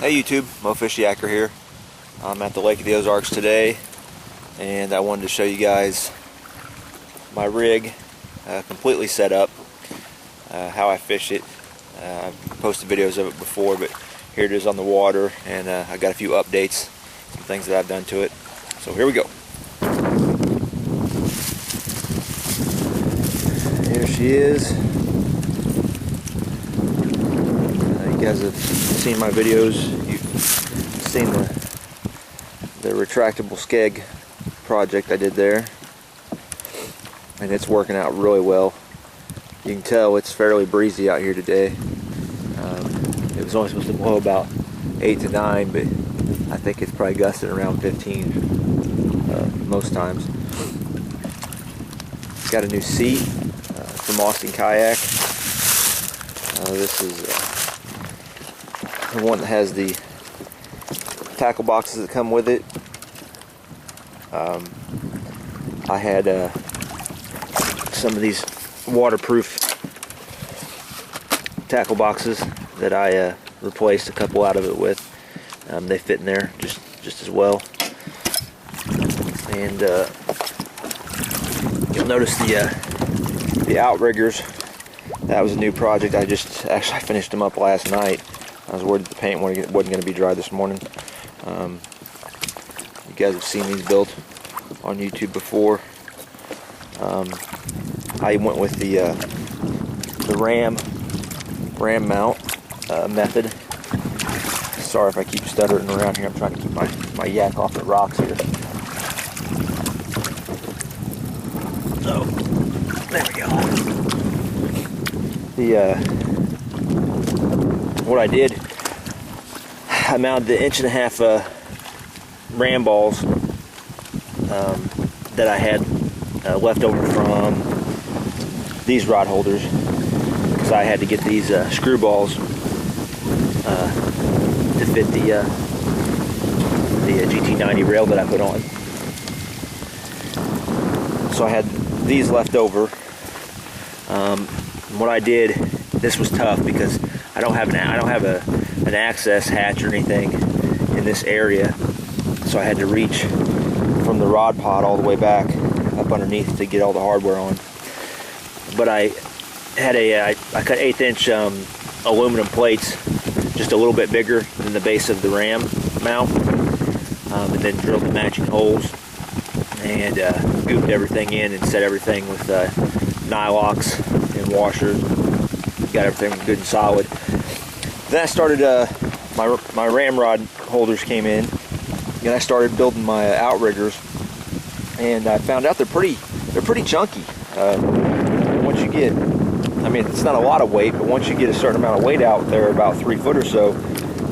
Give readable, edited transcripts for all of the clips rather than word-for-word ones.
Hey YouTube, Mo Fishy Yacker here. I'm at the Lake of the Ozarks today, and I wanted to show you guys my rig completely set up, how I fish it. I've posted videos of it before, but here it is on the water, and I got a few updates, some things that I've done to it. So here we go. Here she is. You guys have seen my videos. You've seen the retractable skeg project I did there, and it's working out really well. You can tell it's fairly breezy out here today. It was only supposed to blow about 8 to 9, but I think it's probably gusting around 15 most times. Got a new seat from Austin Kayak. This is the one that has the tackle boxes that come with it. I had some of these waterproof tackle boxes that I replaced a couple out of it with. They fit in there just as well. And you'll notice the Outriggers. That was a new project. I finished them up last night. I was worried the paint wasn't going to be dry this morning. You guys have seen these built on YouTube before. I went with the ram mount method. Sorry if I keep stuttering around here. I'm trying to keep my yak off the rocks here. So there we go. What I did, I mounted the 1.5 inch ram balls that I had left over from these rod holders, because I had to get these screw balls to fit the GT90 rail that I put on. So I had these left over. What I did, this was tough because I don't have an access hatch or anything in this area, so I had to reach from the rod pod all the way back up underneath to get all the hardware on. But I had I cut 1/8 inch aluminum plates, just a little bit bigger than the base of the ram mount, and then drilled the matching holes and gooped everything in and set everything with nylocks and washers. Got everything good and solid. Then I started, my ramrod holders came in, and I started building my Outriggers, and I found out they're pretty chunky. Once you get, I mean, it's not a lot of weight, but once you get a certain amount of weight out there, about 3 foot or so,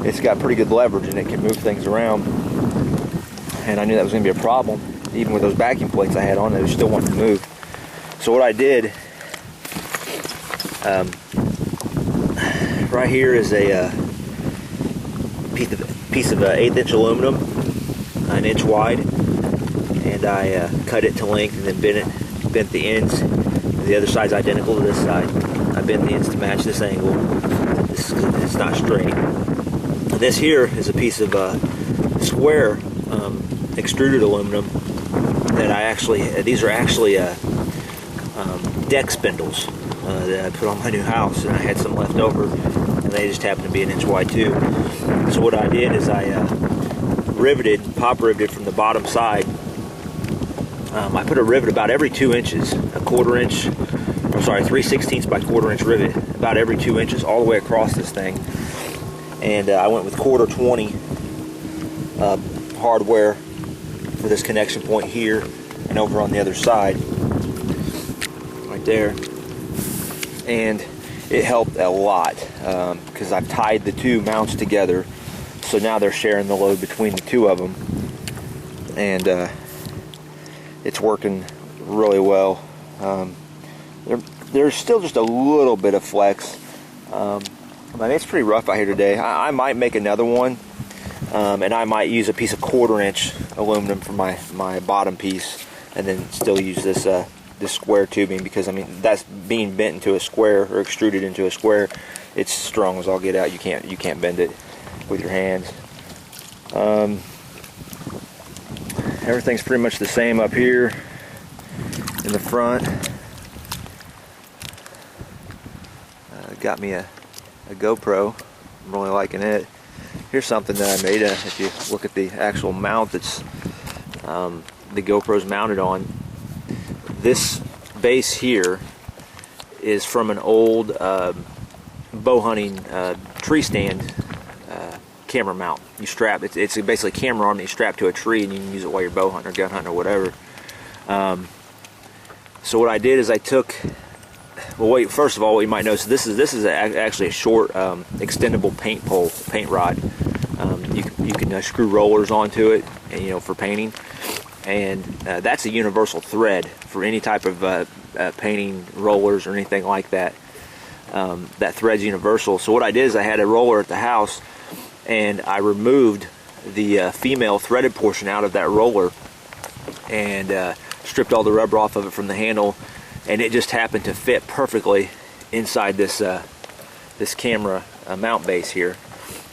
it's got pretty good leverage and it can move things around. And I knew that was going to be a problem. Even with those backing plates I had on, they still wanted to move. So what I did, right here is a piece of 1/8 inch aluminum, 1 inch wide, and I cut it to length and then bent the ends. The other side's identical to this side. I bent the ends to match this angle. It's not straight. This here is a piece of square extruded aluminum that these are actually deck spindles that I put on my new house, and I had some left over, and they just happened to be 1 inch wide too. So what I did is I pop riveted from the bottom side. I put a rivet about every 2 inches, 3/16 by 1/4 inch rivet, about every 2 inches all the way across this thing. And I went with 1/4-20 hardware for this connection point here and over on the other side, right there. And it helped a lot because I've tied the two mounts together, so now they're sharing the load between the two of them, and it's working really well. There's still just a little bit of flex. I mean, it's pretty rough out here today. I might make another one, and I might use a piece of 1/4 inch aluminum for my bottom piece, and then still use this square tubing, because I mean, that's being bent into a square or extruded into a square. It's strong as all get out. You can't bend it. with your hands. Everything's pretty much the same up here in the front. Got me a GoPro. I'm really liking it. Here's something that I made. If you look at the actual mount that's the GoPro's mounted on, this base here is from an old bow hunting tree stand camera mount. You strap it's basically a camera arm that you strap to a tree, and you can use it while you're bow hunting or gun hunting or whatever. So what I did is I took, well, wait, first of all, what you might notice, this is actually a short extendable paint rod. You can screw rollers onto it, and, for painting, and that's a universal thread for any type of painting rollers or anything like that. That thread's universal. So what I did is I had a roller at the house, and I removed the female threaded portion out of that roller and stripped all the rubber off of it from the handle, and it just happened to fit perfectly inside this this camera mount base here.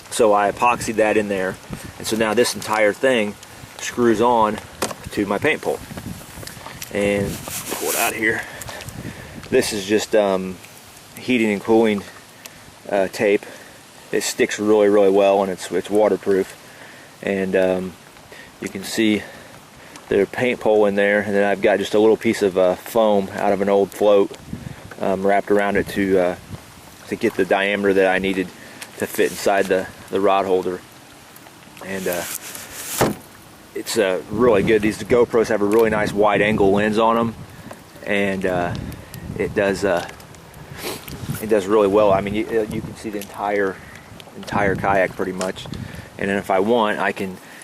So I epoxied that in there, and so now this entire thing screws on to my paint pole. And pull it out here. This is just heating and cooling tape. It sticks really well, and it's waterproof. And you can see the paint pole in there, and then I've got just a little piece of foam out of an old float wrapped around it to get the diameter that I needed to fit inside the rod holder. And it's really good. These GoPros have a really nice wide angle lens on them, and it does really well. I mean, you can see the entire kayak pretty much. And then if I want,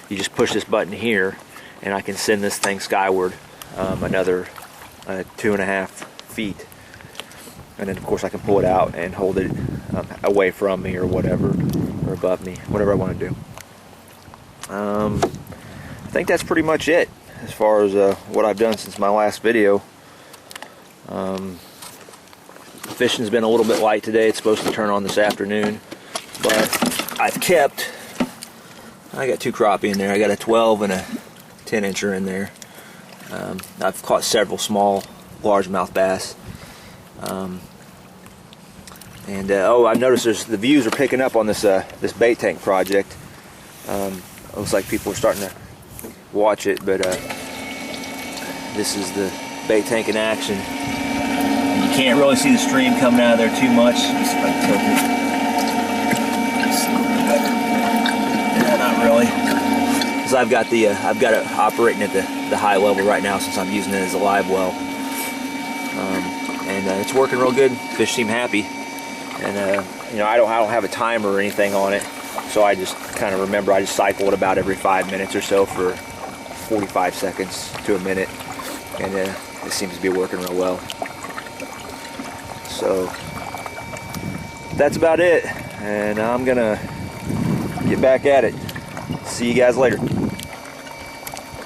you just push this button here, and I can send this thing skyward another 2.5 feet. And then of course I can pull it out and hold it away from me or whatever, or above me, whatever I want to do. I think that's pretty much it as far as what I've done since my last video. Fishing's been a little bit light today. It's supposed to turn on this afternoon, but I got 2 crappie in there. I got a 12 and a 10-incher in there. I've caught several small largemouth bass. Oh, I've noticed the views are picking up on this this bait tank project. Looks like people are starting to watch it, but this is the bait tank in action. You can't really see the stream coming out of there too much. Let's see if I can tilt it. Yeah, not really, because I've got it operating at the high level right now, since I'm using it as a live well, and it's working real good. Fish seem happy, and I don't have a timer or anything on it, so I just kind of remember I just cycle it about every 5 minutes or so for 45 seconds to a minute, and it seems to be working real well. So that's about it, and I'm gonna get back at it. See you guys later.